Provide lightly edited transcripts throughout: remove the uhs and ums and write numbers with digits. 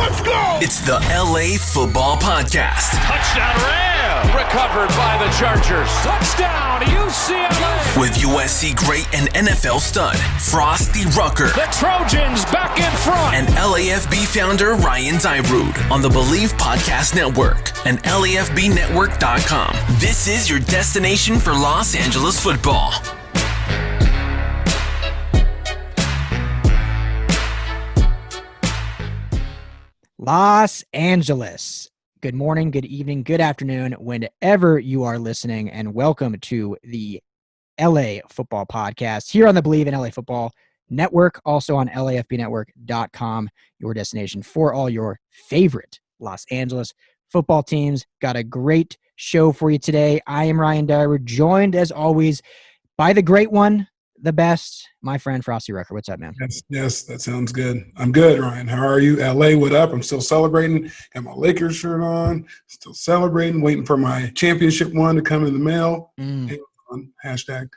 Let's go! It's the LA Football Podcast. Touchdown Ram! Recovered by the Chargers. Touchdown UCLA! With USC great and NFL stud, Frostee Rucker. The Trojans back in front! And LAFB founder Ryan Dyrud on the Bleav Podcast Network and LAFBnetwork.com. This is your destination for Los Angeles football. Los Angeles. Good morning, good evening, good afternoon, whenever you are listening, and welcome to the LA Football Podcast here on the Bleav In LA Football Network, also on LAFBnetwork.com, your destination for all your favorite Los Angeles football teams. Got a great show for you today. I am Ryan Dyrud, joined as always by the great one, the best, my friend Frostee Rucker. What's up, man? Yes, that sounds good. I'm good, Ryan. How are you? LA, what up? I'm still celebrating. Got my Lakers shirt on. Still celebrating. Waiting for my championship one to come in the mail. Hashtag.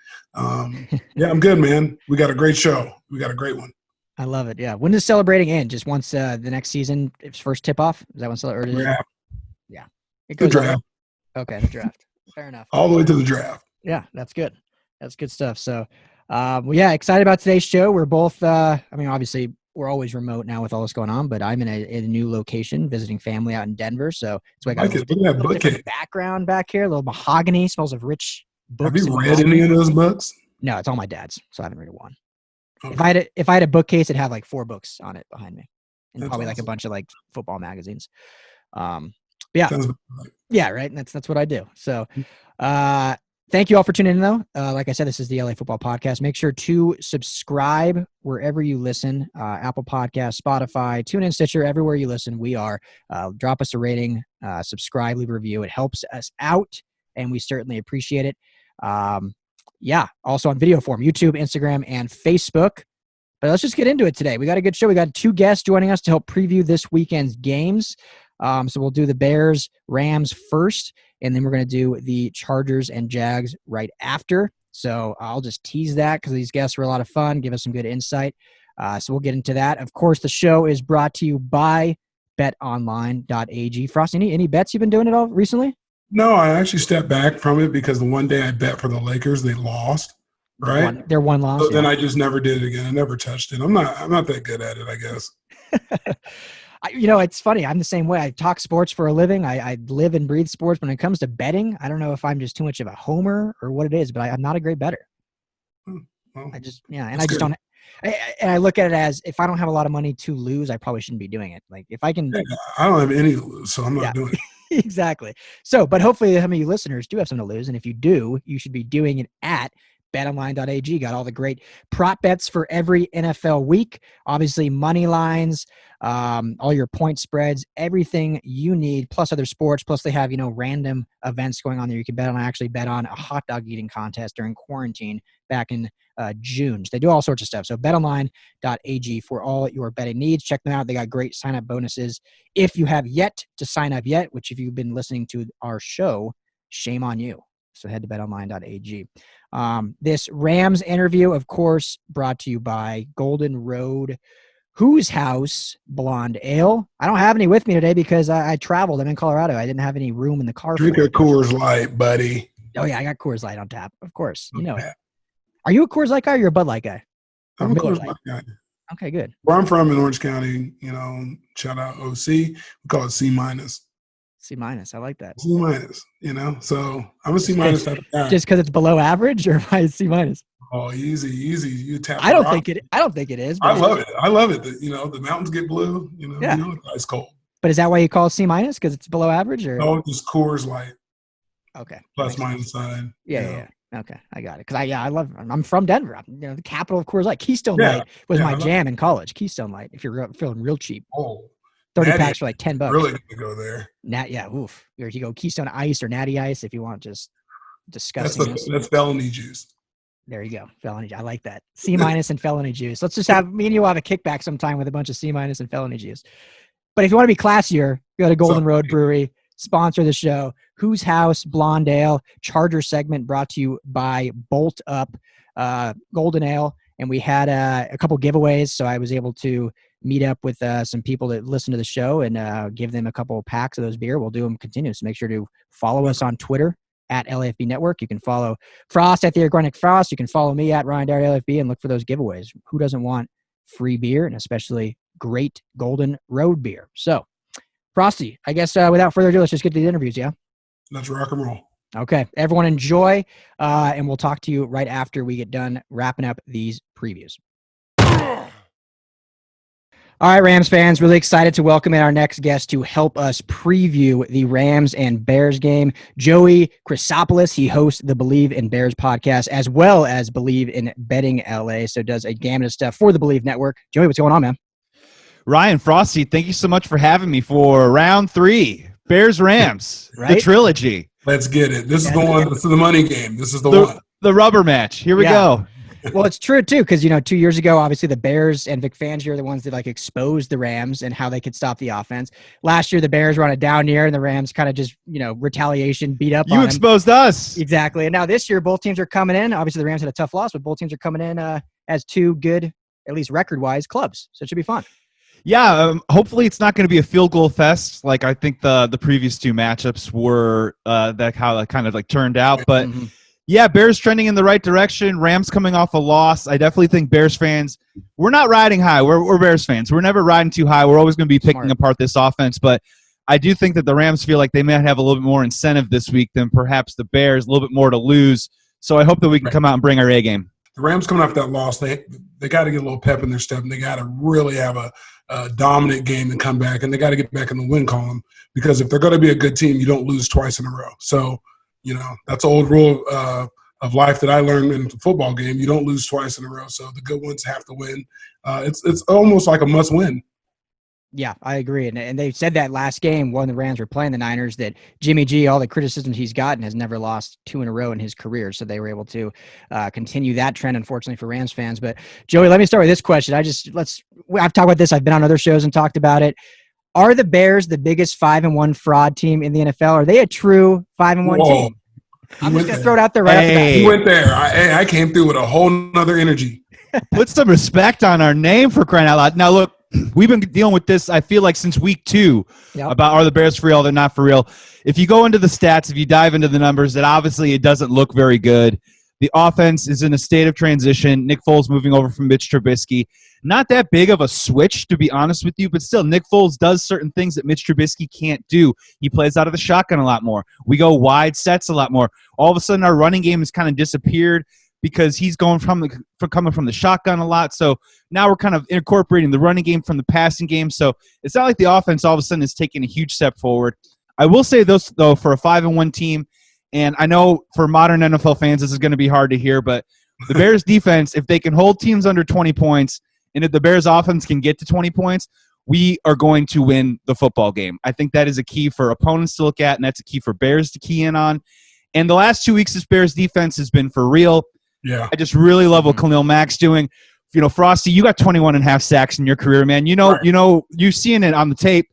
Yeah, I'm good, man. We got a great show. We got a great one. I love it. Yeah. When does celebrating end? Just once the next season, its first tip off? Is that when Draft. Yeah. It goes the draft. Okay, the draft. Fair enough. All the way to the draft. Yeah, that's good. That's good stuff. So, yeah, excited about today's show. We're both, obviously we're always remote now with all this going on, but I'm in a new location visiting family out in Denver. So it's like a little different background back here, a little mahogany, smells of rich books. Have you read any of those books? No, it's all my dad's, so I haven't read one. Okay. If I had a bookcase, it'd have like 4 books on it behind me, and That's probably awesome. like a bunch of like football magazines. Yeah, right. That's what I do. So, thank you all for tuning in, though. Like I said, this is the LA Football Podcast. Make sure to subscribe wherever you listen, Apple Podcasts, Spotify, TuneIn, Stitcher, everywhere you listen, we are. Drop us a rating, subscribe, leave a review. It helps us out, and we certainly appreciate it. Yeah, also on video form, YouTube, Instagram, and Facebook. But let's just get into it today. We got a good show. We got 2 guests joining us to help preview this weekend's games. So we'll do the Bears, Rams first, and then we're going to do the Chargers and Jags right after. So I'll just tease that because these guests were a lot of fun, give us some good insight. So we'll get into that. Of course, the show is brought to you by betonline.ag. Frostee, any bets you've been doing at all recently? No, I actually stepped back from it because the one day I bet for the Lakers, they lost. Right? They're one loss. So then I just never did it again. I never touched it. I'm not that good at it, I guess. It's funny. I'm the same way. I talk sports for a living. I live and breathe sports. When it comes to betting, I don't know if I'm just too much of a homer or what it is, but I'm not a great bettor. Well, I look at it as if I don't have a lot of money to lose, I probably shouldn't be doing it. Like if I can, I don't have any to lose, so I'm not doing it. Exactly. So, but hopefully some of you listeners do have something to lose. And if you do, you should be doing it at betonline.ag. Got all the great prop bets for every NFL week. Obviously, money lines, all your point spreads, everything you need, plus other sports. Plus, they have, random events going on there. You can bet on. I actually bet on a hot dog eating contest during quarantine back in June. So they do all sorts of stuff. So betonline.ag for all your betting needs. Check them out. They got great sign-up bonuses. If you have yet to sign up yet, which if you've been listening to our show, shame on you. So head to betonline.ag. This Rams interview, of course, brought to you by Golden Road, Whose House Blonde Ale. I don't have any with me today because I traveled. I'm in Colorado. I didn't have any room in the car. Drink a Coors Light, buddy. Oh, yeah, I got Coors Light on tap. Of course. You know it. Are you a Coors Light guy or you're a Bud Light guy? I'm a Coors Light guy. Okay, good. Where I'm from in Orange County, shout out OC. We call it C-. C-, I like that. C-, so I'm a C- type of guy. Just because it's below average, or why is C-? Oh, easy. You tap. I don't think it is. I love it. I love it. The mountains get blue. It's cold. But is that why you call it C- because it's below average, or? No, just Coors Light. Okay. Plus minus sign. Yeah. Okay, I got it. Because I'm from Denver. I'm, the capital of Coors Light. Keystone Light was my jam in college. Keystone Light. If you're feeling real cheap. Oh. 30 packs for like $10. Really good to go there. Oof. Or you go Keystone Ice or Natty Ice if you want just disgusting. That's felony juice. There you go. Felony. I like that. C- and felony juice. Let's just have me and you will have a kickback sometime with a bunch of C- and felony juice. But if you want to be classier, go to Golden Road Brewery. Sponsor the show. Whose House Blonde Ale Charger segment brought to you by Bolt Up Golden Ale. And we had a couple giveaways, so I was able to meet up with some people that listen to the show and give them a couple of packs of those beer, we'll do them continuous. So make sure to follow us on Twitter at LAFB Network. You can follow Frost at the Organic Frost. You can follow me at Ryan Dyer LFB and look for those giveaways. Who doesn't want free beer, and especially great Golden Road beer? So, Frostee, I guess without further ado, let's just get to the interviews, yeah? Let's rock and roll. Okay. Everyone enjoy, and we'll talk to you right after we get done wrapping up these previews. All right, Rams fans, really excited to welcome in our next guest to help us preview the Rams and Bears game. Joey Christopoulos, he hosts the Bleav in Bears podcast as well as Bleav in Betting LA, so does a gamut of stuff for the Bleav Network. Joey, what's going on, man? Ryan, Frostee, thank you so much for having me for round 3, Bears-Rams, right? The trilogy. Let's get it. This is the one. This is the money game. This is the one. The rubber match. Here we go. Well, it's true, too, because, 2 years ago, obviously, the Bears and Vic Fangio are the ones that, exposed the Rams and how they could stop the offense. Last year, the Bears were on a down year, and the Rams kind of just, retaliation, beat up on them. You exposed us. Exactly. And now this year, both teams are coming in. Obviously, the Rams had a tough loss, but both teams are coming in as two good, at least record-wise, clubs. So it should be fun. Yeah, hopefully it's not going to be a field goal fest like I think the previous 2 matchups were, that how it kind of turned out. But, yeah, Bears trending in the right direction. Rams coming off a loss. I definitely think Bears fans, we're not riding high. We're Bears fans. We're never riding too high. We're always going to be picking apart this offense. But I do think that the Rams feel like they might have a little bit more incentive this week than perhaps the Bears, a little bit more to lose. So I hope that we can come out and bring our A game. The Rams coming off that loss, they got to get a little pep in their step, and they got to really have a dominant game and come back, and they got to get back in the win column, because if they're going to be a good team, you don't lose twice in a row. So, that's an old rule of life that I learned in the football game. You don't lose twice in a row, so the good ones have to win. It's almost like a must-win. Yeah, I agree. And they said that last game when the Rams were playing the Niners that Jimmy G, all the criticisms he's gotten, has never lost 2 in a row in his career. So they were able to continue that trend, unfortunately, for Rams fans. But, Joey, let me start with this question. I've talked about this. I've been on other shows and talked about it. Are the Bears the biggest 5-1 fraud team in the NFL? Are they a true 5-1 team? I'm just going to throw it out there right off the bat. He went there. I came through with a whole nother energy. Put some respect on our name, for crying out loud. Now, look, we've been dealing with this, I feel like, since week 2 about are the Bears for real, they're not for real. If you go into the stats, if you dive into the numbers, that obviously it doesn't look very good. The offense is in a state of transition. Nick Foles moving over from Mitch Trubisky. Not that big of a switch, to be honest with you, but still, Nick Foles does certain things that Mitch Trubisky can't do. He plays out of the shotgun a lot more. We go wide sets a lot more. All of a sudden, our running game has kind of disappeared because he's going coming from the shotgun a lot. So now we're kind of incorporating the running game from the passing game. So it's not like the offense all of a sudden is taking a huge step forward. I will say this, though, for a 5-1 team, and I know for modern NFL fans this is going to be hard to hear, but the Bears defense, if they can hold teams under 20 points, and if the Bears offense can get to 20 points, we are going to win the football game. I think that is a key for opponents to look at, and that's a key for Bears to key in on. And the last 2 weeks, this Bears defense has been for real. Yeah, I just really love what Khalil Mack's doing. Frostee, you got 21.5 sacks in your career, man. You've seen it on the tape.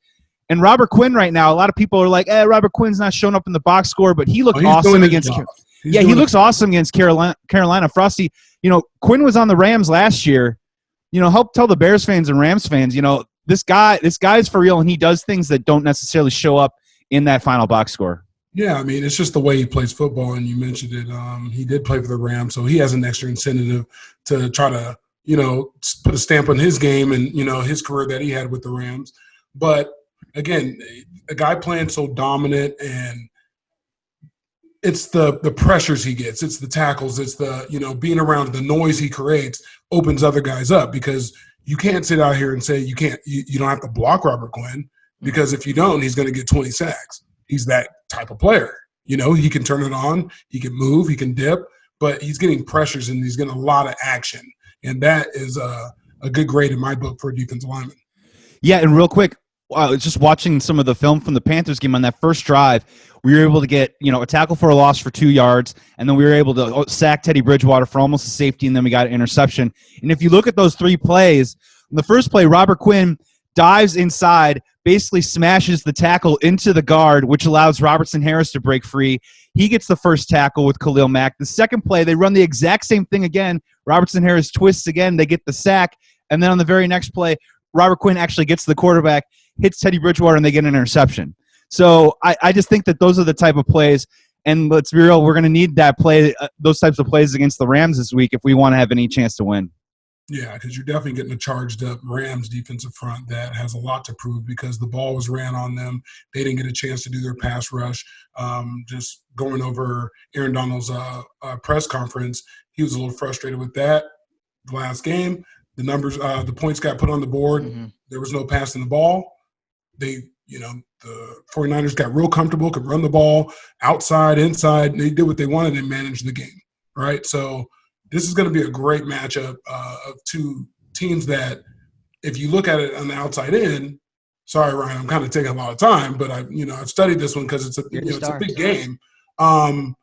And Robert Quinn right now, a lot of people are like, Robert Quinn's not showing up in the box score, but he looked awesome against he looks awesome against Carolina. Frostee, Quinn was on the Rams last year. Help tell the Bears fans and Rams fans, this guy's for real, and he does things that don't necessarily show up in that final box score. Yeah, I mean, it's just the way he plays football, and you mentioned it. He did play for the Rams, so he has an extra incentive to try to, put a stamp on his game and, his career that he had with the Rams. But, again, a guy playing so dominant, and it's the pressures he gets. It's the tackles. It's the, being around the noise he creates opens other guys up, because you can't sit out here and say you don't have to block Robert Quinn, because if you don't, he's going to get 20 sacks. He's that type of player. He can turn it on, he can move, he can dip, but he's getting pressures and he's getting a lot of action. And that is a good grade in my book for a defensive lineman. Yeah, and real quick, just watching some of the film from the Panthers game on that first drive, we were able to get, a tackle for a loss for 2 yards, and then we were able to sack Teddy Bridgewater for almost a safety, and then we got an interception. And if you look at those 3 plays, in the first play, Robert Quinn dives inside, basically smashes the tackle into the guard, which allows Robertson Harris to break free. He gets the first tackle with Khalil Mack. The second play, they run the exact same thing again. Robertson Harris twists again. They get the sack. And then on the very next play, Robert Quinn actually gets to the quarterback, hits Teddy Bridgewater, and they get an interception. So I just think that those are the type of plays. And let's be real, we're going to need that play, those types of plays against the Rams this week if we want to have any chance to win. Yeah, because you're definitely getting a charged up Rams defensive front that has a lot to prove because the ball was ran on them. They didn't get a chance to do their pass rush. Just going over Aaron Donald's press conference, he was a little frustrated with that. The last game, the numbers, the points got put on the board. Mm-hmm. There was no passing the ball. The 49ers got real comfortable, could run the ball outside, inside. And they did what they wanted and managed the game, right? So this is going to be a great matchup of two teams that, if you look at it on the outside in, sorry, Ryan, I'm kind of taking a lot of time, but I've studied this one because it's a big game. From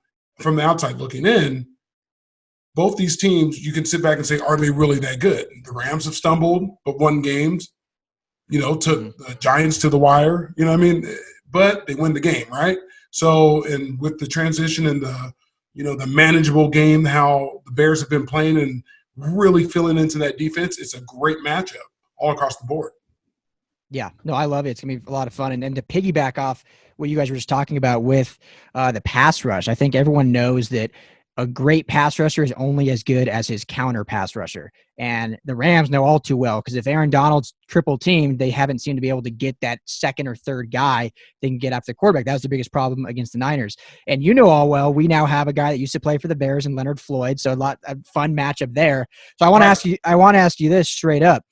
the outside looking in, both these teams, you can sit back and say, are they really that good? The Rams have stumbled, but won games. Took the Giants to the wire, but they win the game, right? So, and with the transition and the manageable game, how the Bears have been playing and really filling into that defense, it's a great matchup all across the board. Yeah, no, I love it. It's going to be a lot of fun. And to piggyback off what you guys were just talking about with the pass rush, I think everyone knows that a great pass rusher is only as good as his counter pass rusher. And the Rams know all too well, because if Aaron Donald's triple teamed, they haven't seemed to be able to get that second or third guy they can get after the quarterback. That was the biggest problem against the Niners. And all well, we now have a guy that used to play for the Bears and Leonard Floyd. So a fun matchup there. So I want to ask you this straight up.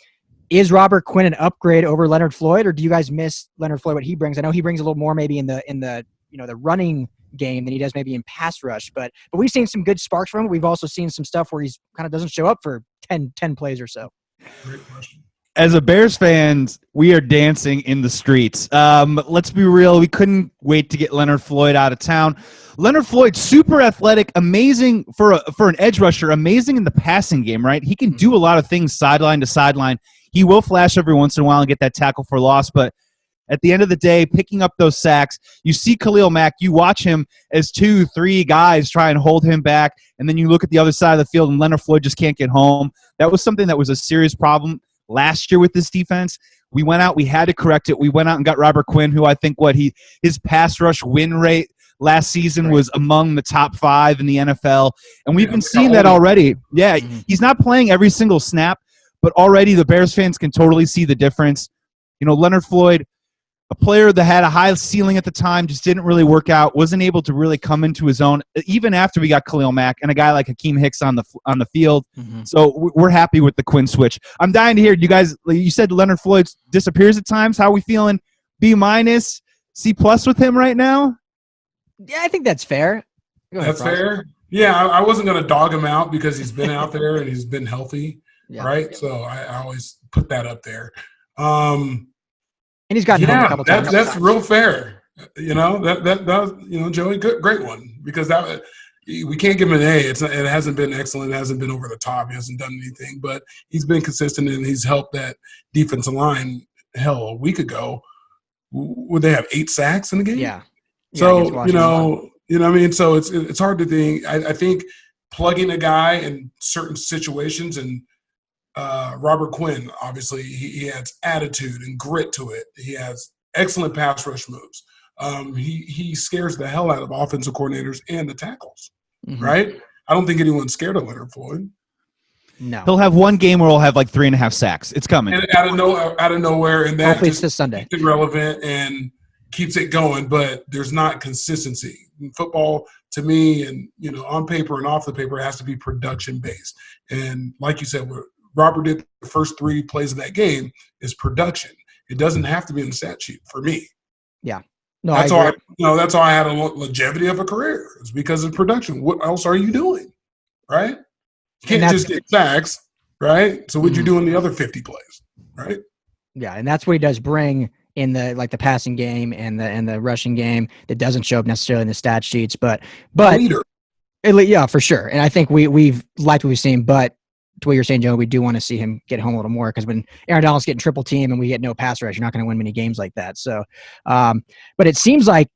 Is Robert Quinn an upgrade over Leonard Floyd, or do you guys miss Leonard Floyd, what he brings? I know he brings a little more maybe in the running game than he does maybe in pass rush, but we've seen some good sparks from him. We've also seen some stuff where he's kind of doesn't show up for 10 plays or so. Great question. As a Bears fans, we are dancing in the streets. Let's be real. We couldn't wait to get Leonard Floyd out of town. Leonard Floyd, super athletic, amazing for an edge rusher, amazing in the passing game, right? He can do a lot of things sideline to sideline. He will flash every once in a while and get that tackle for loss, but at the end of the day, picking up those sacks, you see Khalil Mack, you watch him as 2-3 guys try and hold him back, and then you look at the other side of the field and Leonard Floyd just can't get home. That was something that was a serious problem last year with this defense. We went out, we had to correct it. We went out and got Robert Quinn, who I think his pass rush win rate last season was among the top 5 in the NFL, and we've been seeing that already. Yeah, he's not playing every single snap, but already the Bears fans can totally see the difference. Leonard Floyd, a player that had a high ceiling at the time, just didn't really work out, wasn't able to really come into his own, even after we got Khalil Mack and a guy like Hakeem Hicks on the field. So we're happy with the Quinn switch. I'm dying to hear, you said Leonard Floyd disappears at times. How are we feeling? B-, C+ with him right now? Yeah, I think that's fair. That's fair. Yeah, I wasn't going to dog him out because he's been out there and he's been healthy, right? Yeah. So I always put that up there. And he's gotten home a couple times. That's real fair. That Joey, great one, because that we can't give him an A. It hasn't been excellent. It hasn't been over the top. He hasn't done anything, but he's been consistent and he's helped that defensive line. Hell, a week ago, would they have 8 sacks in the game? Yeah. So what I mean. So it's hard to think. I think plugging a guy in certain situations and. Robert Quinn, obviously, he adds attitude and grit to it. He has excellent pass rush moves. He scares the hell out of offensive coordinators and the tackles, right? I don't think anyone's scared of Leonard Floyd. No. He'll have one game where he'll have like 3.5 sacks. It's coming. And out of nowhere, and that hopefully it's this Sunday. Keeps it relevant and keeps it going, but there's not consistency. In football, to me, and on paper and off the paper, it has to be production-based. And like you said, Robert did the first 3 plays of that game is production. It doesn't have to be in the stat sheet for me. Yeah. No, that's how I had a longevity of a career. It's because of production. What else are you doing? Right? You can't just get sacks, right? So what'd you do in the other 50 plays, right? Yeah, and that's what he does bring in the passing game and the rushing game that doesn't show up necessarily in the stat sheets, but leader. Yeah, for sure. And I think we've liked what we've seen, but to what you're saying, Joe, we do want to see him get home a little more, because when Aaron Donald's getting triple team and we get no pass rush, you're not going to win many games like that. So, but it seems like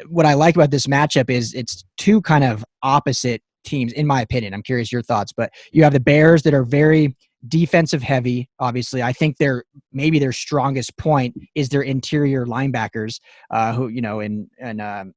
what I like about this matchup is it's 2 kind of opposite teams, in my opinion. I'm curious your thoughts, but you have the Bears that are very defensive heavy. Obviously, I think maybe their strongest point is their interior linebackers, who, and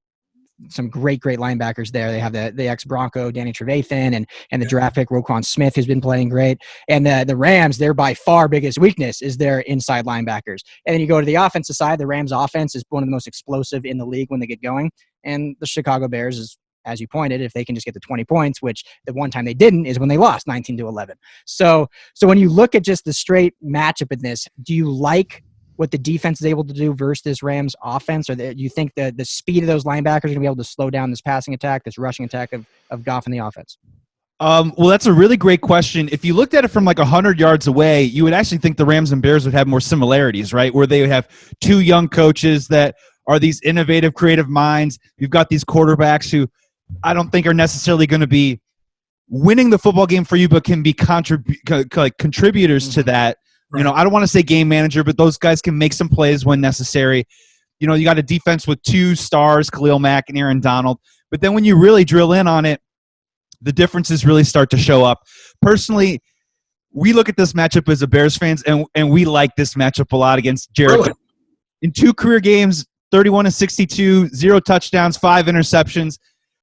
some great linebackers there. They have the ex-Bronco Danny Trevathan and the draft pick Roquan Smith, who's been playing great. And the Rams, their by far biggest weakness is their inside linebackers. And then you go to the offensive side, the Rams offense is one of the most explosive in the league when they get going. And the Chicago Bears is, as you pointed, if they can just get to 20 points, which the one time they didn't is when they lost 19-11. So when you look at just the straight matchup in this, do you like what the defense is able to do versus this Rams offense? Or do you think the speed of those linebackers are going to be able to slow down this passing attack, this rushing attack of Goff and the offense? Well, that's a really great question. If you looked at it from like 100 yards away, you would actually think the Rams and Bears would have more similarities, right? Where they would have two young coaches that are these innovative, creative minds. You've got these quarterbacks who I don't think are necessarily going to be winning the football game for you, but can be contributors to that. Right. I don't want to say game manager, but those guys can make some plays when necessary. You got a defense with two stars, Khalil Mack and Aaron Donald. But then when you really drill in on it, the differences really start to show up. Personally, we look at this matchup as a Bears fans, and we like this matchup a lot against Jared. Really? In 2 career games, 31-62, 0 touchdowns, 5 interceptions.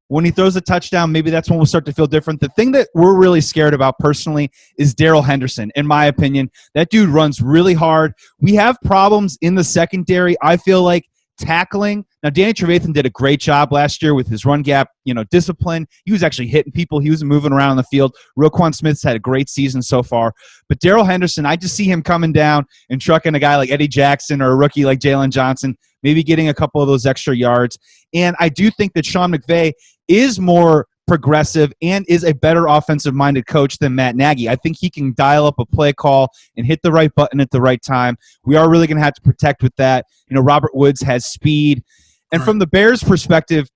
When he throws a touchdown, maybe that's when we'll start to feel different. The thing that we're really scared about personally is Darrell Henderson, in my opinion. That dude runs really hard. We have problems in the secondary, I feel like, tackling. Now, Danny Trevathan did a great job last year with his run gap, discipline. He was actually hitting people. He was moving around the field. Roquan Smith's had a great season so far. But Darrell Henderson, I just see him coming down and trucking a guy like Eddie Jackson or a rookie like Jalen Johnson, maybe getting a couple of those extra yards. And I do think that Sean McVay is more progressive and is a better offensive-minded coach than Matt Nagy. I think he can dial up a play call and hit the right button at the right time. We are really going to have to protect with that. Robert Woods has speed. And from the Bears' perspective,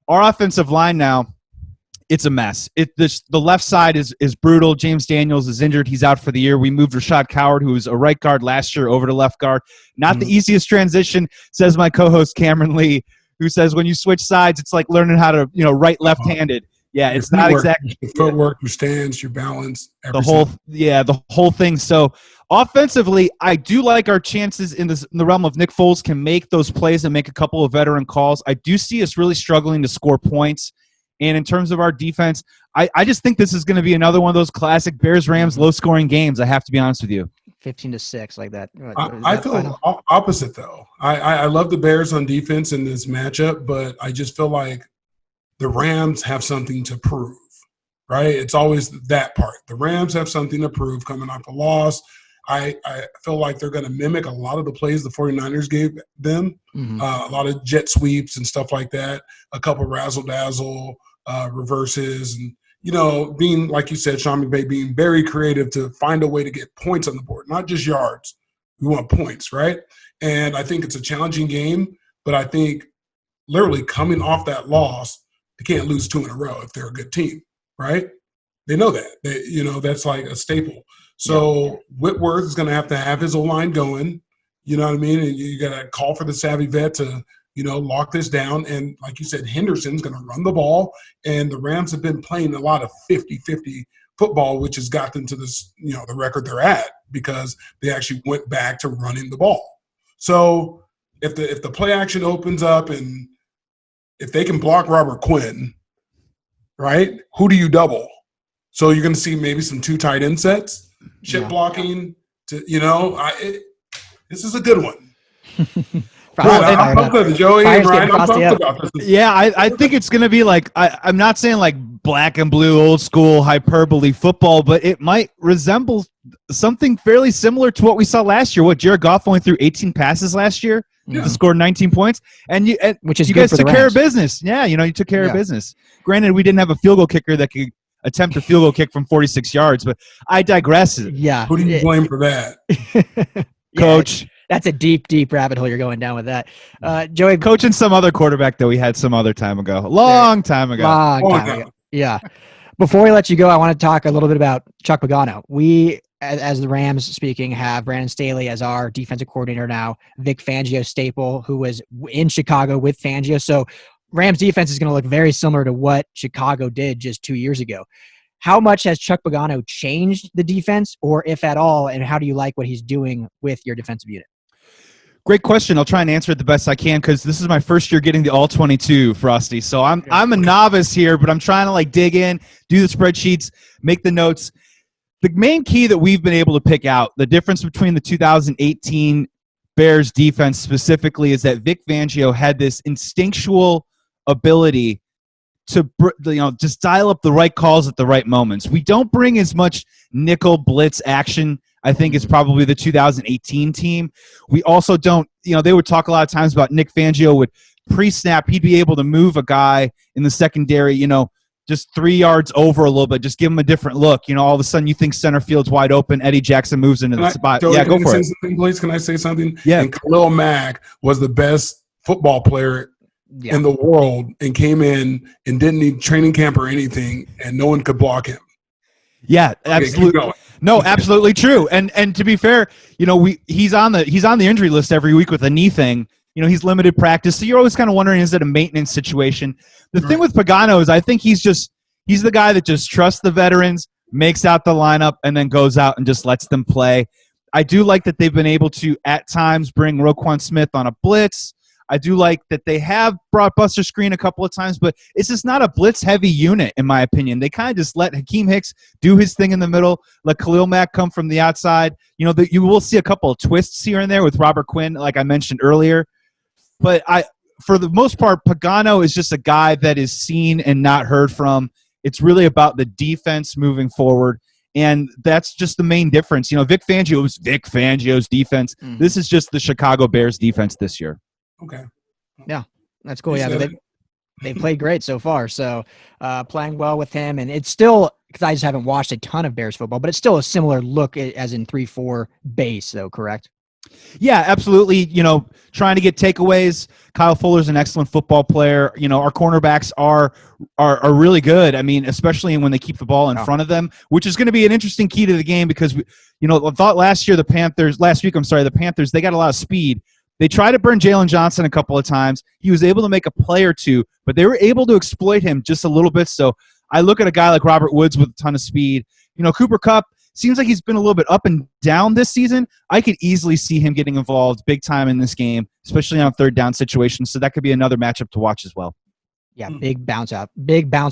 our offensive line now, it's a mess. The left side is brutal. James Daniels is injured. He's out for the year. We moved Rashad Coward, who was a right guard last year, over to left guard. Not the easiest transition, says my co-host Cameron Lee, who says when you switch sides, it's like learning how to, right left-handed. Yeah, it's not exactly your footwork, your stance, your balance, the whole thing. So offensively, I do like our chances in the realm of Nick Foles can make those plays and make a couple of veteran calls. I do see us really struggling to score points. And in terms of our defense, I just think this is going to be another one of those classic Bears-Rams low-scoring games, I have to be honest with you. 15-6 like that. I feel opposite, though. I love the Bears on defense in this matchup, but I just feel like the Rams have something to prove, right? It's always that part. The Rams have something to prove coming off a loss. I feel like they're going to mimic a lot of the plays the 49ers gave them, a lot of jet sweeps and stuff like that, a couple razzle-dazzle reverses, and, being, like you said, Sean McVay, being very creative to find a way to get points on the board, not just yards. We want points, right? And I think it's a challenging game, but I think literally coming off that loss, they can't lose 2 in a row if they're a good team, right? They know that. That's like a staple. So Whitworth is going to have his O-line going, you know what I mean? And you got to call for the savvy vet to, lock this down. And like you said, Henderson's going to run the ball. And the Rams have been playing a lot of 50-50 football, which has got them to this, the record they're at because they actually went back to running the ball. So if the play action opens up and if they can block Robert Quinn, right, who do you double? So you're going to see maybe some 2 tight end sets, chip blocking. This is a good one. I'm pumped with Joey and Ryan. I'm pumped about this. Yeah, I think it's going to be like I'm not saying like black and blue, old school hyperbole football, but it might resemble something fairly similar to what we saw last year. Jared Goff only threw 18 passes last year. To score 19 points, and you guys took care of business. Yeah, you took care of business. Granted, we didn't have a field goal kicker that could attempt a field goal kick from 46 yards, but I digress. Yeah. Who do you blame for that? Coach. That's a deep, deep rabbit hole you're going down with that. Joey. Coaching some other quarterback that we had some other time ago. Long time ago. Yeah. Before we let you go, I want to talk a little bit about Chuck Pagano. We, as the Rams speaking, have Brandon Staley as our defensive coordinator now, Vic Fangio staple, who was in Chicago with Fangio. So Rams defense is going to look very similar to what Chicago did just 2 years ago. how much has Chuck Pagano changed the defense, or if at all, and how do you like what he's doing with your defensive unit? Great question. I'll try and answer it the best I can because this is my first year getting the all-22, Frostee. So I'm a novice here, but I'm trying to like dig in, do the spreadsheets, make the notes. The main key that we've been able to pick out, the difference between the 2018 Bears defense specifically, is that Vic Fangio had this instinctual ability to just dial up the right calls at the right moments. We don't bring as much nickel blitz action, I think, is probably the 2018 team. We also don't, they would talk a lot of times about Nick Fangio would pre-snap. He'd be able to move a guy in the secondary, just 3 yards over a little bit, just give him a different look. All of a sudden you think center field's wide open. Eddie Jackson moves into the spot. Joey, go for it. Please, can I say something? Yeah. And Khalil Mack was the best football player in the world and came in and didn't need training camp or anything, and no one could block him. Yeah, absolutely. No, absolutely true. And to be fair, he's on the injury list every week with a knee thing. He's limited practice, so you're always kind of wondering, is it a maintenance situation? The thing with Pagano is I think he's the guy that just trusts the veterans, makes out the lineup, and then goes out and just lets them play. I do like that they've been able to, at times, bring Roquan Smith on a blitz. I do like that they have brought Buster Screen a couple of times, but it's just not a blitz-heavy unit, in my opinion. They kind of just let Hakeem Hicks do his thing in the middle, let Khalil Mack come from the outside. You will see a couple of twists here and there with Robert Quinn, like I mentioned earlier. But for the most part, Pagano is just a guy that is seen and not heard from. It's really about the defense moving forward, and that's just the main difference. Vic Fangio was Vic Fangio's defense. Mm-hmm. This is just the Chicago Bears defense this year. Okay. Yeah, that's cool. Yeah, they played great so far. So playing well with him, and it's still, because I just haven't watched a ton of Bears football, but it's still a similar look as in 3-4 base, though, correct? Yeah, absolutely. Trying to get takeaways. Kyle Fuller's an excellent football player. Our cornerbacks are really good. I mean, especially when they keep the ball in front of them, which is going to be an interesting key to the game because I thought last week, the Panthers, they got a lot of speed. They tried to burn Jalen Johnson a couple of times. He was able to make a play or two, but they were able to exploit him just a little bit. So I look at a guy like Robert Woods with a ton of speed. Cooper Kupp seems like he's been a little bit up and down this season. I could easily see him getting involved big time in this game, especially on third down situations. So that could be another matchup to watch as well. Yeah, big bounce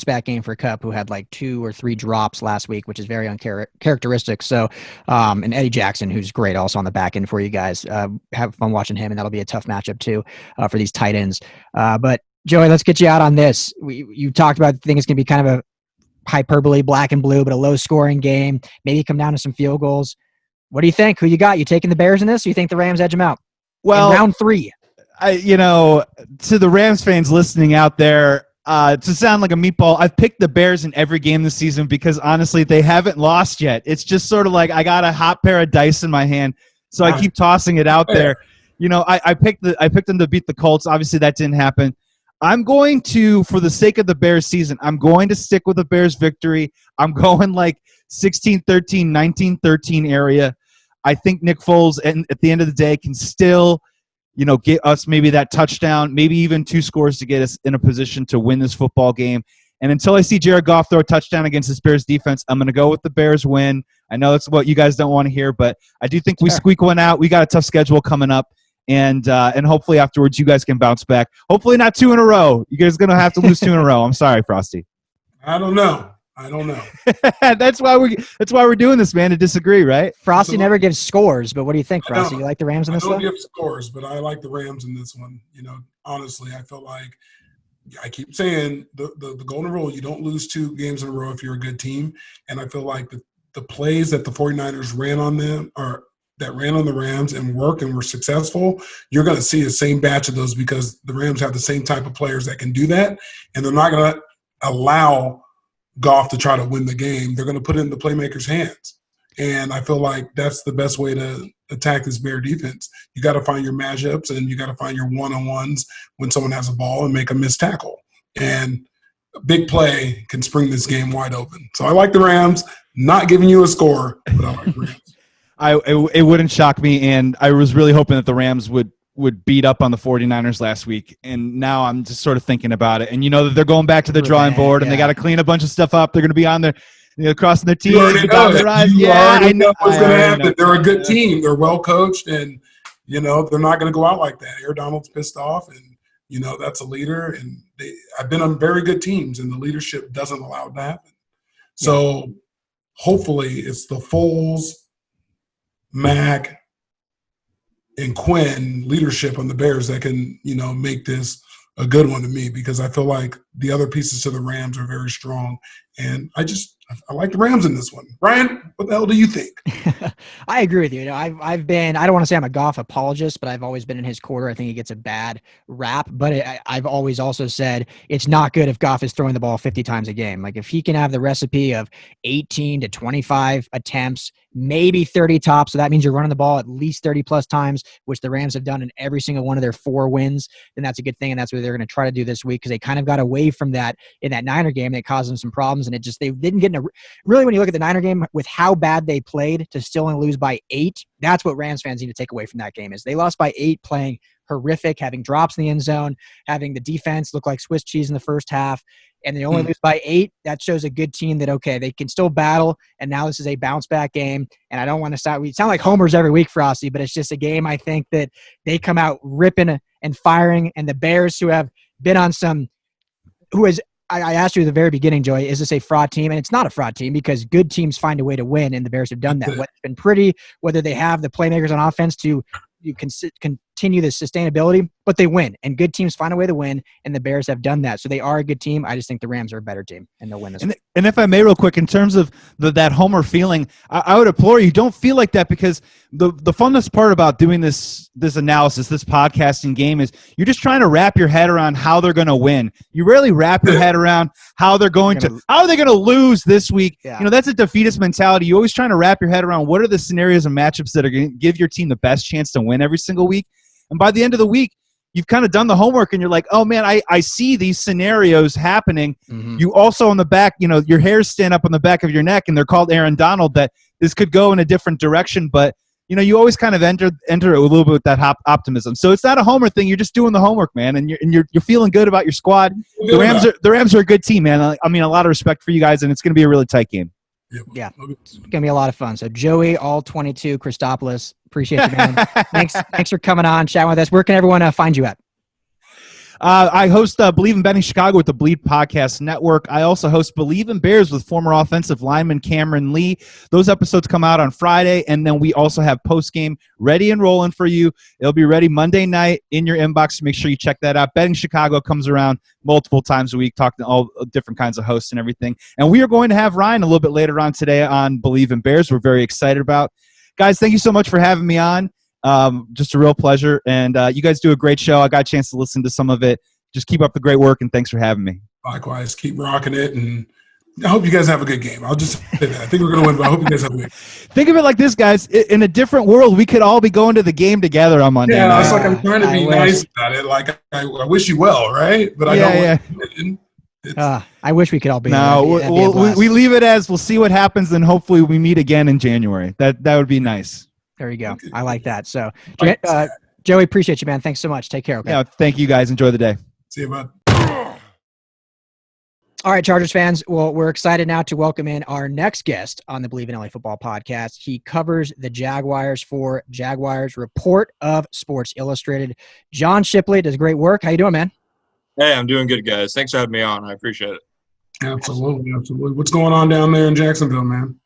back game for Kupp, who had like 2 or 3 drops last week, which is very uncharacteristic. So, and Eddie Jackson, who's great also on the back end for you guys. Have fun watching him, and that'll be a tough matchup too for these tight ends. But Joey, let's get you out on this. You talked about the thing it's going to be kind of a hyperbole, black and blue, but a low scoring game. Maybe come down to some field goals. What do you think? Who you got? You taking the Bears in this, or you think the Rams edge them out? Well, in round 3. To the Rams fans listening out there, to sound like a meatball, I've picked the Bears in every game this season because honestly, they haven't lost yet. It's just sort of like I got a hot pair of dice in my hand, so I keep tossing it out there. I picked them to beat the Colts. Obviously, that didn't happen. I'm going to, for the sake of the Bears season, I'm going to stick with the Bears victory. I'm going like 16-13, 19-13 area. I think Nick Foles, at the end of the day, can still, get us maybe that touchdown, maybe even 2 scores to get us in a position to win this football game. And until I see Jared Goff throw a touchdown against this Bears defense, I'm going to go with the Bears win. I know that's what you guys don't want to hear, but I do think we squeak one out. We got a tough schedule coming up. And hopefully afterwards you guys can bounce back. Hopefully not 2 in a row. You guys are going to have to lose 2 in a row. I'm sorry, Frostee. I don't know. That's why we're doing this, man, to disagree, right? Frostee never gives scores, but what do you think, Frostee? You like the Rams in this one? I don't give scores, but I like the Rams in this one. Honestly, I feel like I keep saying the golden rule, you don't lose 2 games in a row if you're a good team. And I feel like the plays that the 49ers ran on them that ran on the Rams and worked and were successful, you're going to see the same batch of those because the Rams have the same type of players that can do that, and they're not going to allow Goff to try to win the game. They're going to put it in the playmakers' hands, and I feel like that's the best way to attack this Bear defense. You got to find your matchups, and you got to find your one-on-ones when someone has a ball and make a missed tackle. And a big play can spring this game wide open. So I like the Rams. Not giving you a score, but I like the Rams. It wouldn't shock me, and I was really hoping that the Rams would beat up on the 49ers last week, and now I'm just sort of thinking about it. And that they're going back to the drawing board, and they got to clean a bunch of stuff up. They're going to be on there. crossing their T's. You already know that. You already know what's going to happen. They're a good team. They're well coached, and they're not going to go out like that. Aaron Donald's pissed off, and that's a leader. And I've been on very good teams, and the leadership doesn't allow it to happen. So hopefully, it's the Foles, Mac, and Quinn leadership on the Bears that can make this a good one to me, because I feel like the other pieces to the Rams are very strong, and I like the Rams in this one. Ryan, what the hell do you think? I agree with you. I've been, I don't want to say I'm a Goff apologist, but I've always been in his quarter. I think he gets a bad rap, but I've always also said it's not good if Goff is throwing the ball 50 times a game. Like if he can have the recipe of 18 to 25 attempts, maybe 30 tops, so that means you're running the ball at least 30 plus times, which the Rams have done in every single one of their 4 wins, then that's a good thing, and that's what they're going to try to do this week, because they kind of got away from that in that Niner game. That caused them some problems, and they didn't get in really, when you look at the Niner game, with how bad they played to still only lose by 8, that's what Rams fans need to take away from that game, is they lost by 8 playing horrific, having drops in the end zone, having the defense look like Swiss cheese in the first half, and they only lose by 8. That shows a good team that, okay, they can still battle, and now this is a bounce-back game, and I don't want to we sound like homers every week, Frostee, but it's just a game I think that they come out ripping and firing, and the Bears, who have been on some – I asked you at the very beginning, Joey, is this a fraud team? And it's not a fraud team, because good teams find a way to win, and the Bears have done that. Whether it's been pretty, whether they have the playmakers on offense to continue the sustainability, but they win, and good teams find a way to win, and the Bears have done that. So they are a good team. I just think the Rams are a better team, and they'll win this week. And if I may, real quick, in terms of that homer feeling, I would implore you, don't feel like that, because the funnest part about doing this analysis, this podcasting game, is you're just trying to wrap your head around how they're going to win. You rarely wrap your head around how are they going to lose this week. Yeah. That's a defeatist mentality. You're always trying to wrap your head around what are the scenarios and matchups that are going to give your team the best chance to win every single week. And by the end of the week, you've kind of done the homework, and you're like, oh, man, I see these scenarios happening. Mm-hmm. You also on the back, your hairs stand up on the back of your neck, and they're called Aaron Donald, that this could go in a different direction. But, you always kind of enter it a little bit with that optimism. So it's not a homer thing. You're just doing the homework, man, and you're feeling good about your squad. The Rams are a good team, man. I mean, a lot of respect for you guys, and it's going to be a really tight game. Yeah, it's going to be a lot of fun. So Joey, all 22, Christopoulos, appreciate you, man. Thanks for coming on, chatting with us. Where can everyone find you at? I host Bleav in Betting Chicago with the Bleav Podcast Network. I also host Bleav in Bears with former offensive lineman Cameron Lee. Those episodes come out on Friday, and then we also have post-game ready and rolling for you. It'll be ready Monday night in your inbox. Make sure you check that out. Betting Chicago comes around multiple times a week, talking to all different kinds of hosts and everything. And we are going to have Ryan a little bit later on today on Bleav in Bears. We're very excited about. Guys, thank you so much for having me on. Just a real pleasure, and you guys do a great show. I got a chance to listen to some of it. Just keep up the great work, and thanks for having me. Likewise, keep rocking it, and I hope you guys have a good game. I'll just say that. I think we're going to win, but I hope you guys have a good game. Think of it like this, guys. In a different world, we could all be going to the game together on Monday night. Yeah, it's like I'm trying to be nice about it. Like, I wish you well, right? But I don't I wish we could all be. No, we leave it as we'll see what happens, and hopefully we meet again in January. That would be nice. There you go. Okay. I like that. So, Joey, appreciate you, man. Thanks so much. Take care. Okay. Yeah, thank you, guys. Enjoy the day. See you, bud. All right, Chargers fans. Well, we're excited now to welcome in our next guest on the Bleav in LA Football podcast. He covers the Jaguars for Jaguars Report of Sports Illustrated. John Shipley does great work. How you doing, man? Hey, I'm doing good, guys. Thanks for having me on. I appreciate it. Absolutely. What's going on down there in Jacksonville, man?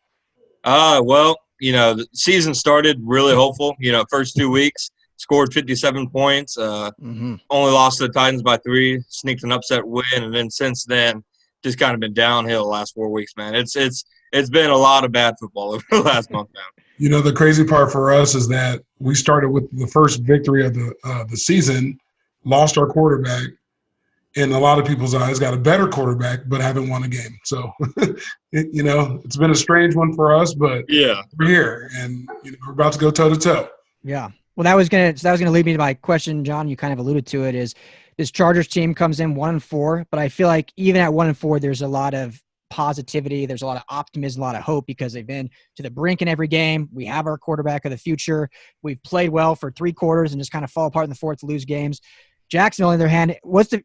Well, the season started really hopeful. First 2 weeks, scored 57 points. Only lost to the Titans by 3, sneaked an upset win, and then since then, just kind of been downhill the last 4 weeks, man. It's been a lot of bad football over the last month now. The crazy part for us is that we started with the first victory of the season, lost our quarterback, in a lot of people's eyes, got a better quarterback, but haven't won a game. So, it's been a strange one for us, but yeah, we're here, and we're about to go toe to toe. Yeah. Well, that was gonna lead me to my question, John. You kind of alluded to it. Is this Chargers team comes in 1-4, but I feel like even at 1-4, there's a lot of positivity. There's a lot of optimism, a lot of hope, because they've been to the brink in every game. We have our quarterback of the future. We've played well for 3 quarters and just kind of fall apart in the fourth to lose games. Jacksonville, on the other hand,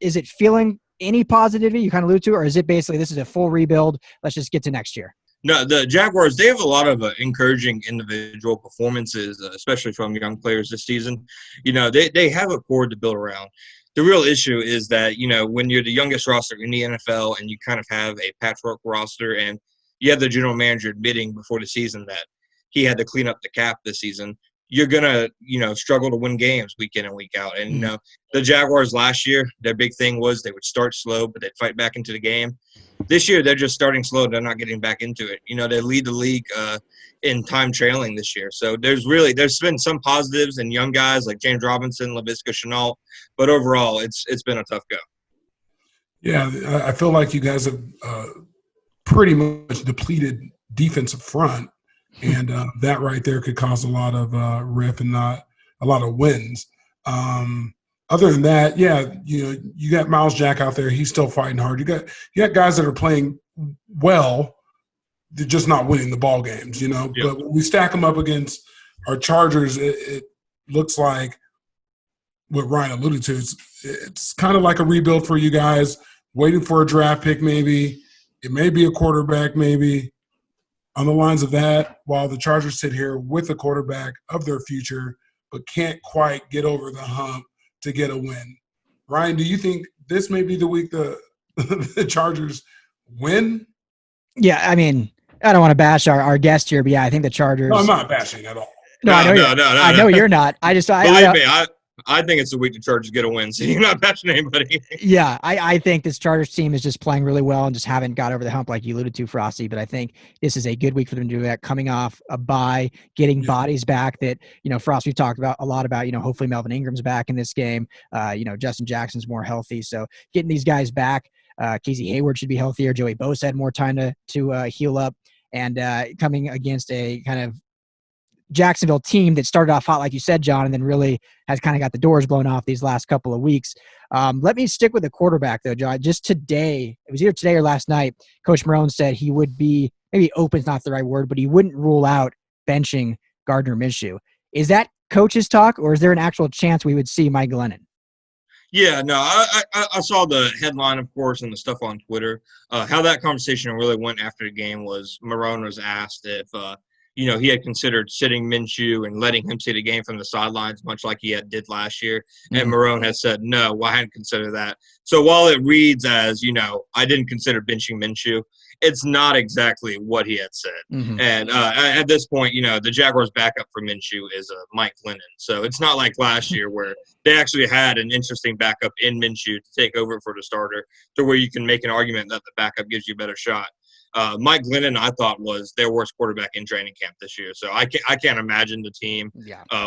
is it feeling any positivity you kind of alluded to, or is it basically this is a full rebuild? Let's just get to next year? No, the Jaguars, they have a lot of encouraging individual performances, especially from young players this season. They have a core to build around. The real issue is that, when you're the youngest roster in the NFL and you kind of have a patchwork roster and you have the general manager admitting before the season that he had to clean up the cap this season, you're going to, struggle to win games week in and week out. And, the Jaguars last year, their big thing was they would start slow, but they'd fight back into the game. This year, they're just starting slow. They're not getting back into it. They lead the league in time trailing this year. So there's been some positives in young guys like James Robinson, Laviska Shenault, but overall, it's been a tough go. Yeah, I feel like you guys have pretty much depleted defensive front, and that right there could cause a lot of riff and not a lot of wins. Other than that, yeah, you got Miles Jack out there. He's still fighting hard. You got guys that are playing well. They're just not winning the ball games, Yeah. But when we stack them up against our Chargers, it looks like what Ryan alluded to. It's kind of like a rebuild for you guys, waiting for a draft pick maybe. It may be a quarterback maybe. On the lines of that, while the Chargers sit here with a quarterback of their future but can't quite get over the hump to get a win. Ryan, do you think this may be the week the Chargers win? Yeah, I mean, I don't want to bash our guest here, but yeah, I think the Chargers. No, I'm not bashing at all. No, I know you're not. I just believe me. I think it's the week the Chargers get a win, so you're not bashing anybody. Yeah, I think this Chargers team is just playing really well and just haven't got over the hump like you alluded to, Frostee. But I think this is a good week for them to do that, coming off a bye, getting bodies back that, Frost, we've talked about a lot about, hopefully Melvin Ingram's back in this game. Justin Jackson's more healthy. So getting these guys back, Casey Hayward should be healthier. Joey Bosa had more time to heal up, and coming against a kind of Jacksonville team that started off hot, like you said, John, and then really has kind of got the doors blown off these last couple of weeks. Let me stick with the quarterback, though, John. Just today, it was either today or last night, Coach Marone said he would be, maybe open's not the right word, but he wouldn't rule out benching Gardner Minshew. Is that coach's talk, or is there an actual chance we would see Mike Glennon? Yeah, no, I saw the headline, of course, and the stuff on Twitter. How that conversation really went after the game was Marone was asked if he had considered sitting Minshew and letting him see the game from the sidelines, much like he did last year. Mm-hmm. And Marone has said, no, I hadn't considered that. So while it reads as, I didn't consider benching Minshew, it's not exactly what he had said. Mm-hmm. And at this point, the Jaguars' backup for Minshew is Mike Glennon. So it's not like last year where they actually had an interesting backup in Minshew to take over for the starter, to where you can make an argument that the backup gives you a better shot. Mike Glennon, I thought, was their worst quarterback in training camp this year. So I can't imagine the team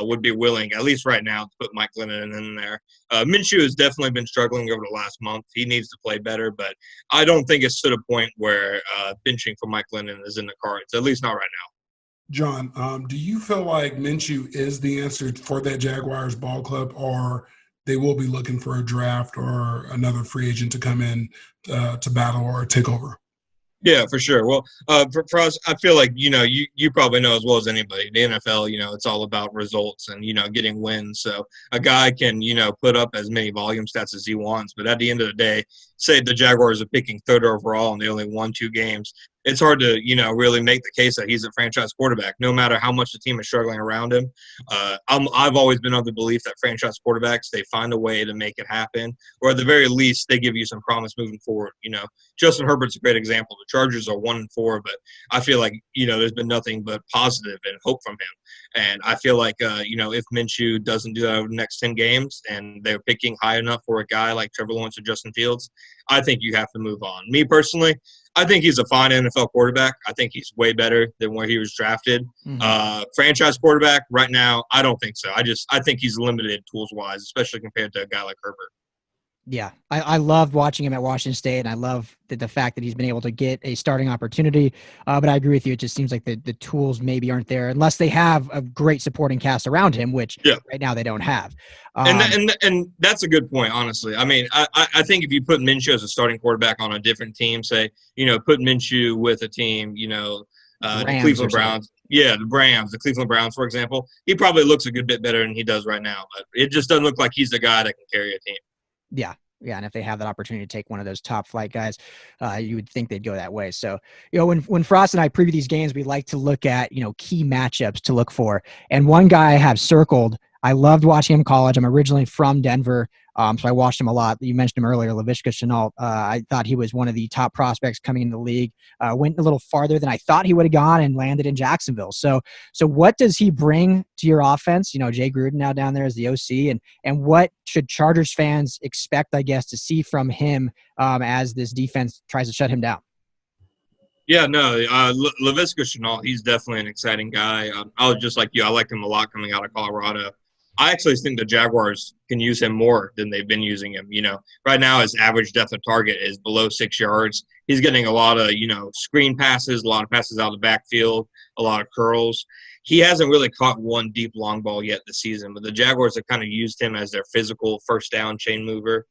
would be willing, at least right now, to put Mike Glennon in there. Minshew has definitely been struggling over the last month. He needs to play better, but I don't think it's to the point where benching for Mike Glennon is in the cards, at least not right now. John, do you feel like Minshew is the answer for that Jaguars ball club, or they will be looking for a draft or another free agent to come in to battle or take over? Yeah, for sure. Well, for us, I feel like, you probably know as well as anybody, the NFL, it's all about results and, getting wins. So a guy can, put up as many volume stats as he wants. But at the end of the day, say the Jaguars are picking third overall and they only won 2 games. It's hard to, really make the case that he's a franchise quarterback, no matter how much the team is struggling around him. I've always been of the belief that franchise quarterbacks, they find a way to make it happen, or at the very least, they give you some promise moving forward. Justin Herbert's a great example. The Chargers are 1-4, but I feel like, there's been nothing but positive and hope from him. And I feel like, if Minshew doesn't do that over the next 10 games and they're picking high enough for a guy like Trevor Lawrence or Justin Fields, I think you have to move on. Me personally, I think he's a fine NFL quarterback. I think he's way better than where he was drafted. Mm-hmm. Franchise quarterback right now, I don't think so. I think he's limited tools-wise, especially compared to a guy like Herbert. Yeah, I loved watching him at Washington State, and I love the fact that he's been able to get a starting opportunity. But I agree with you. It just seems like the tools maybe aren't there unless they have a great supporting cast around him, which right now they don't have. And that's a good point, honestly. I mean, I think if you put Minshew as a starting quarterback on a different team, say, put Minshew with a team, the Cleveland Browns. Yeah, the Rams, the Cleveland Browns, for example, he probably looks a good bit better than he does right now. But it just doesn't look like he's the guy that can carry a team. Yeah, Yeah, and if they have that opportunity to take one of those top flight guys, you would think they'd go that way. So, when Frost and I preview these games, we like to look at, key matchups to look for. And one guy I have circled, I loved watching him in college. I'm originally from Denver, so I watched him a lot. You mentioned him earlier, Laviska Shenault. I thought he was one of the top prospects coming into the league. Went a little farther than I thought he would have gone and landed in Jacksonville. So what does he bring to your offense? Jay Gruden now down there as the OC, and what should Chargers fans expect, I guess, to see from him as this defense tries to shut him down? Yeah, no, Laviska Shenault, he's definitely an exciting guy. I was just like you. I liked him a lot coming out of Colorado. I actually think the Jaguars can use him more than they've been using him. Right now his average depth of target is below 6 yards. He's getting a lot of, screen passes, a lot of passes out of the backfield, a lot of curls. He hasn't really caught one deep long ball yet this season, but the Jaguars have kind of used him as their physical first down chain mover.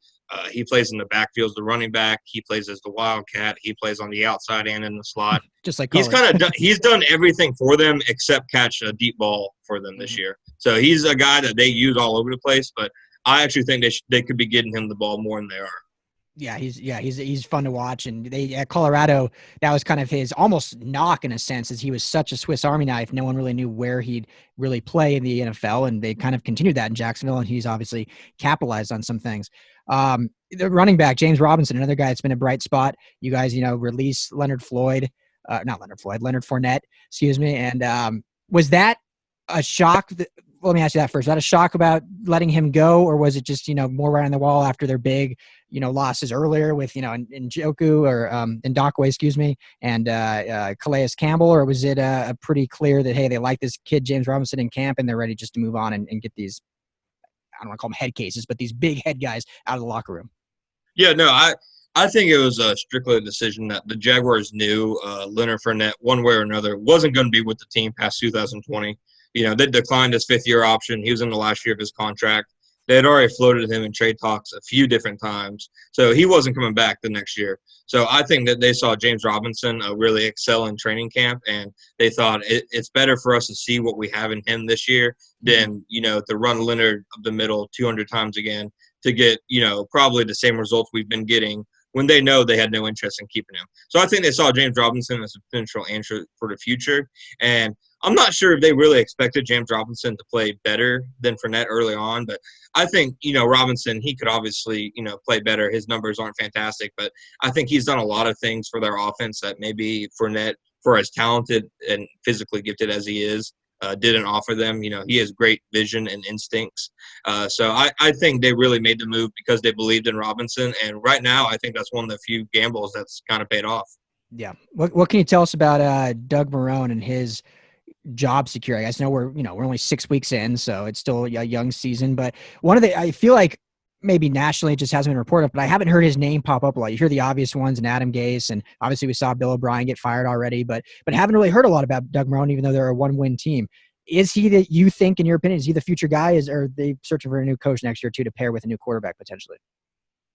He plays in the backfield as the running back. He plays as the wildcat. He plays on the outside and in the slot. Just like he's done everything for them except catch a deep ball for them this year. So he's a guy that they use all over the place. But I actually think they could be getting him the ball more than they are. Yeah, he's fun to watch. And they at Colorado, that was kind of his almost knock in a sense, as he was such a Swiss Army knife. No one really knew where he'd really play in the NFL, and they kind of continued that in Jacksonville, and he's obviously capitalized on some things. The running back, James Robinson, another guy that's been a bright spot. You guys, release Leonard Fournette, excuse me. And was that a shock? Let me ask you that first. Was that a shock about letting him go, or was it just, more right on the wall after their big, losses earlier with, Njoku or Ndakwe, excuse me, and Calais Campbell, or was it a pretty clear that, hey, they like this kid, James Robinson, in camp, and they're ready just to move on and get these, I don't want to call them head cases, but these big head guys out of the locker room? Yeah, no, I think it was strictly a decision that the Jaguars knew Leonard Fournette, one way or another, wasn't going to be with the team past 2020. They declined his fifth-year option. He was in the last year of his contract. They had already floated him in trade talks a few different times. So he wasn't coming back the next year. So I think that they saw James Robinson really excel in training camp, and they thought it's better for us to see what we have in him this year than, to run Leonard up the middle 200 times again to get, probably the same results we've been getting when they know they had no interest in keeping him. So I think they saw James Robinson as a potential answer for the future. And I'm not sure if they really expected James Robinson to play better than Fournette early on, but I think, Robinson, he could obviously, play better. His numbers aren't fantastic, but I think he's done a lot of things for their offense that maybe Fournette, for as talented and physically gifted as he is, didn't offer them. He has great vision and instincts. So I think they really made the move because they believed in Robinson. And right now, I think that's one of the few gambles that's kind of paid off. Yeah. What can you tell us about Doug Marrone and his job security? I guess we're only 6 weeks in, so it's still a young season. But I feel like maybe nationally it just hasn't been reported, but I haven't heard his name pop up a lot. You hear the obvious ones, and Adam Gase, and obviously we saw Bill O'Brien get fired already, but haven't really heard a lot about Doug Marrone, even though they're a one-win team. Is he that you think, in your opinion, is he the future guy? Or are they searching for a new coach next year too to pair with a new quarterback potentially?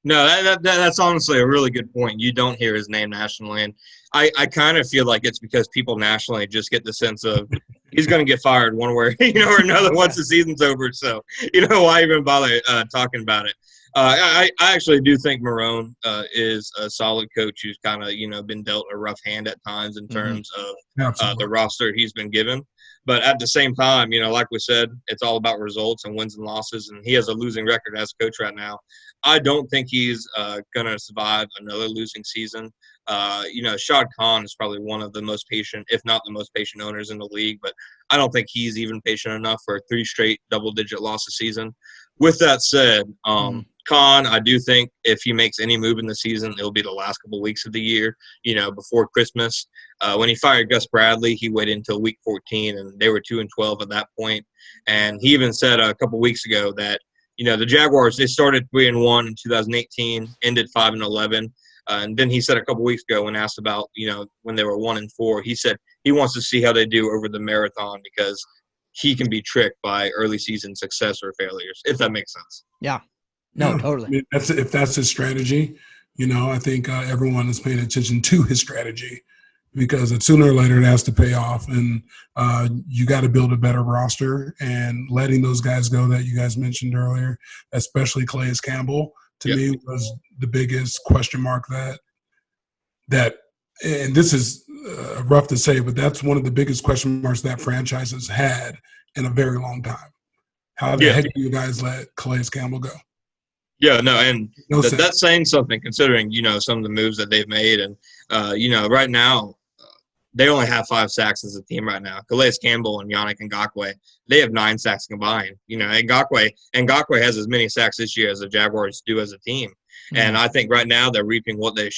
No, that's honestly a really good point. You don't hear his name nationally, and I kind of feel like it's because people nationally just get the sense of he's going to get fired one way or another once the season's over. So why even bother talking about it? I actually do think Marrone is a solid coach who's kind of been dealt a rough hand at times in terms of the roster he's been given. But at the same time, like we said, it's all about results and wins and losses, and he has a losing record as coach right now. I don't think he's going to survive another losing season. Shad Khan is probably one of the most patient, if not the most patient owners in the league, but I don't think he's even patient enough for 3 straight double-digit losses season. With that said, Khan, I do think if he makes any move in the season, it'll be the last couple weeks of the year, before Christmas. When he fired Gus Bradley, he waited until week 14, and they were 2-12 at that point. And he even said a couple weeks ago that, the Jaguars, they started 3-1 in 2018, ended 5-11. And then he said a couple weeks ago when asked about, when they were 1-4, he said he wants to see how they do over the marathon because he can be tricked by early season success or failures, if that makes sense. Yeah. No, totally. I mean, if that's his strategy, I think everyone is paying attention to his strategy because sooner or later it has to pay off. And you got to build a better roster, and letting those guys go that you guys mentioned earlier, especially Calais Campbell, to me was the biggest question mark that and this is rough to say, but that's one of the biggest question marks that franchise has had in a very long time. How the heck do you guys let Calais Campbell go? Yeah, no, and that's saying something considering, some of the moves that they've made. And, right now, they only have 5 sacks as a team right now. Calais Campbell and Yannick Ngakoue, they have 9 sacks combined. Ngakoue has as many sacks this year as the Jaguars do as a team. Mm-hmm. And I think right now they're reaping what they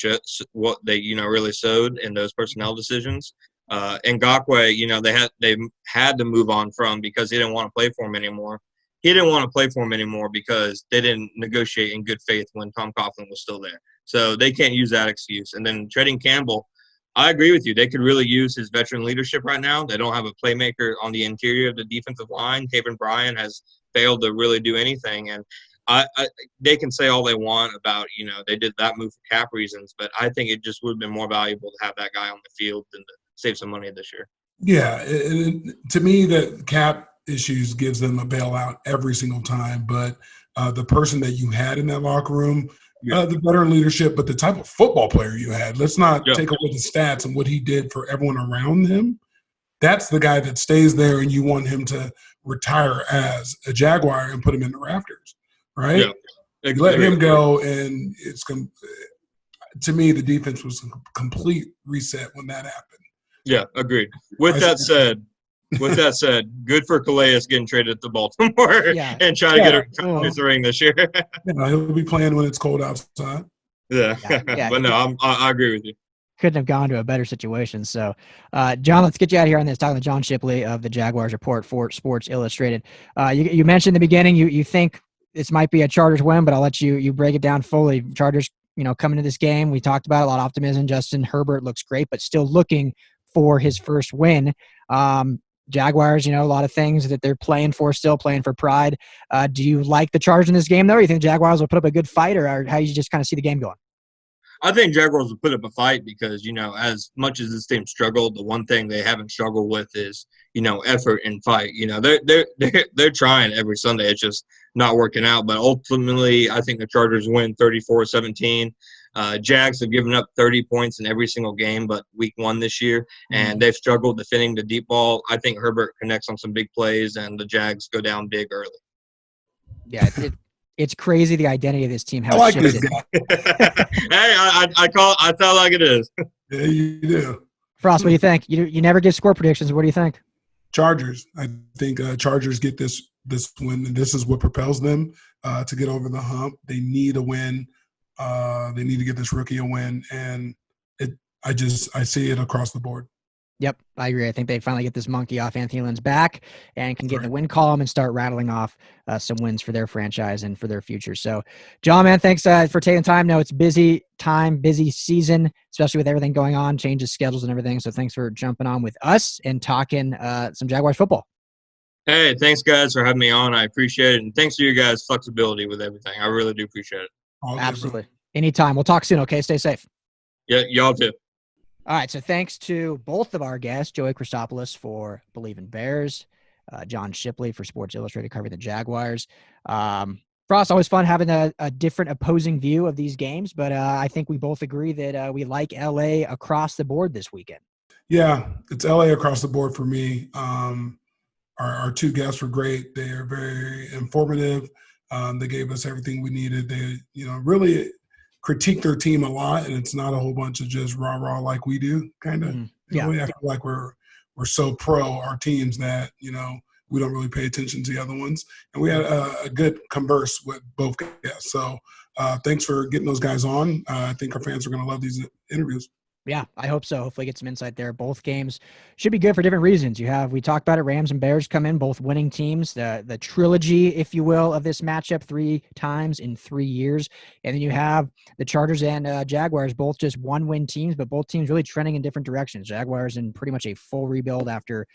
really sowed in those personnel decisions. Ngakoue, they had to move on from because he didn't want to play for him anymore. He didn't want to play for him anymore because they didn't negotiate in good faith when Tom Coughlin was still there. So they can't use that excuse. And then trading Campbell, I agree with you. They could really use his veteran leadership right now. They don't have a playmaker on the interior of the defensive line. Taven Bryan has failed to really do anything. And they can say all they want about, they did that move for cap reasons, but I think it just would have been more valuable to have that guy on the field than to save some money this year. Yeah, to me, that cap issues gives them a bailout every single time. But the person that you had in that locker room, the veteran leadership, but the type of football player you had, let's not take away the stats and what he did for everyone around him. That's the guy that stays there, and you want him to retire as a Jaguar and put him in the rafters, right? Yeah, exactly. You let him go, and to me, the defense was a complete reset when that happened. Yeah, agreed. With that said, good for Calais getting traded to Baltimore and trying to get a ring this year. He'll be playing when it's cold outside. Yeah. But no, I agree with you. Couldn't have gone to a better situation. So, John, let's get you out of here on this. Talking to John Shipley of the Jaguars Report for Sports Illustrated. You mentioned in the beginning you think this might be a Chargers win, but I'll let you break it down fully. Chargers, coming to this game, we talked about a lot of optimism. Justin Herbert looks great, but still looking for his first win. Jaguars, a lot of things that they're playing for, still playing for pride. Do you like the Chargers in this game, though? Or you think the Jaguars will put up a good fight, or how you just kind of see the game going? I think Jaguars will put up a fight because, as much as this team struggled, the one thing they haven't struggled with is, effort and fight. They're trying every Sunday. It's just not working out. But ultimately, I think the Chargers win 34-17. Jags have given up 30 points in every single game but week 1 this year, and they've struggled defending the deep ball. I think Herbert connects on some big plays, and the Jags go down big early. Yeah, it's crazy the identity of this team. How I like shifted. this guy. Hey, I tell it like it is. Yeah, you do. Frost, what do you think? You never give score predictions. What do you think? Chargers. I think Chargers get this win, and this is what propels them to get over the hump. They need a win. They need to get this rookie a win, and I see it across the board. Yep, I agree. I think they finally get this monkey off Anthony Lynn's back and can get in the win column and start rattling off some wins for their franchise and for their future. So, John, man, thanks for taking time. No, it's busy time, busy season, especially with everything going on, changes, schedules, and everything. So thanks for jumping on with us and talking some Jaguars football. Hey, thanks, guys, for having me on. I appreciate it. And thanks for your guys' flexibility with everything. I really do appreciate it. Absolutely. Anytime. We'll talk soon, okay? Stay safe. Yeah, y'all too. All right, so thanks to both of our guests, Joey Christopoulos for Bleav in Bears, John Shipley for Sports Illustrated covering the Jaguars. Frost, always fun having a different opposing view of these games, but I think we both agree that we like LA across the board this weekend. Yeah, it's LA across the board for me. Our 2 guests were great. They are very informative. They gave us everything we needed. They, really critique their team a lot, and it's not a whole bunch of just rah-rah like we do, kind of. Mm-hmm. Yeah. I feel like we're so pro our teams that, we don't really pay attention to the other ones. And we had a good converse with both guests. So thanks for getting those guys on. I think our fans are going to love these interviews. Yeah, I hope so. Hopefully get some insight there. Both games should be good for different reasons. We talked about it, Rams and Bears come in, both winning teams, the trilogy, if you will, of this matchup 3 times in 3 years. And then you have the Chargers and Jaguars, both just 1-win teams, but both teams really trending in different directions. Jaguars in pretty much a full rebuild after,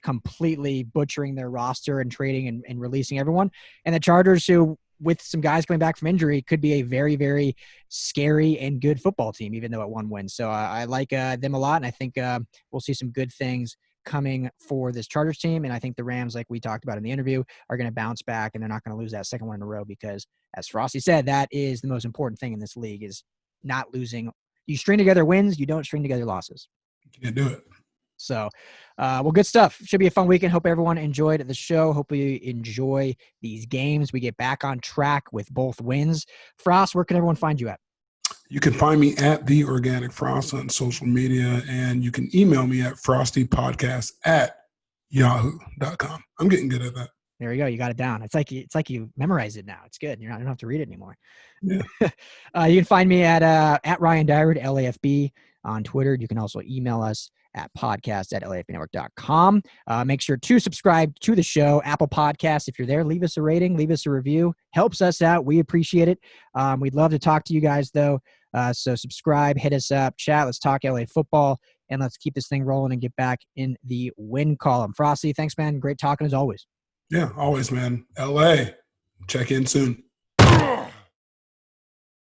completely butchering their roster and trading and releasing everyone. And the Chargers, who with some guys coming back from injury, could be a very, very scary and good football team, even though it 1 win. So I like them a lot, and I think we'll see some good things coming for this Chargers team. And I think the Rams, like we talked about in the interview, are going to bounce back, and they're not going to lose that second one in a row because, as Frostee said, that is the most important thing in this league is not losing. You string together wins. You don't string together losses. You can't do it. So, well, good stuff. Should be a fun weekend. Hope everyone enjoyed the show. Hope you enjoy these games. We get back on track with both wins. Frost, where can everyone find you at? You can find me at The Organic Frost on social media, and you can email me at frosteepodcast@yahoo.com. I'm getting good at that. There you go. You got it down. It's like you memorize it now. It's good. You don't have to read it anymore. Yeah. You can find me at Ryan Dyrud, LAFB on Twitter. You can also email us at podcast@lafbnetwork.com. Make sure to subscribe to the show, Apple Podcasts. If you're there, leave us a rating, leave us a review. Helps us out. We appreciate it. We'd love to talk to you guys, though. So subscribe, hit us up, chat. Let's talk LA football, and let's keep this thing rolling and get back in the win column. Frostee, thanks, man. Great talking as always. Yeah, always, man. LA, check in soon.